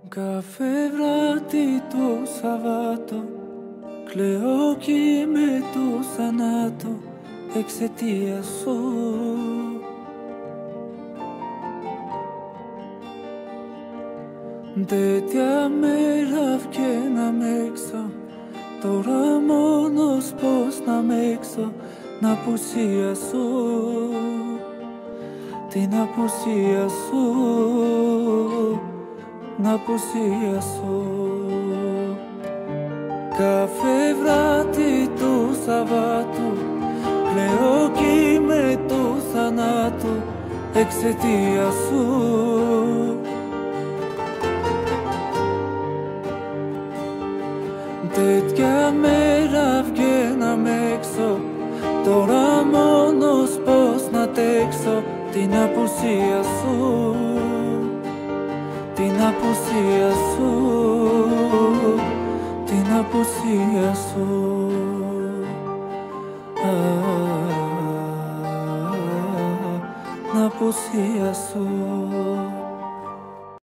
Καφέ βράδυ το Σαββάτο, κλαίω κι με το θανάτο εξαιτίας σου. Τέτοια μέρα βγαίναμε έξω, τώρα μόνος πως να μ' έξω, να απουσία σου, την απουσία σου, την απουσία σου. Καφέ βράδυ του Σαββάτου, κλαίω κι με το θανάτο εξαιτίας σου. Τέτοια μέρα βγαίναμε έξω, τώρα μόνος πως να τέξω, την απουσία σου, την απουσία σου, την απουσία σου. Την απουσία σου.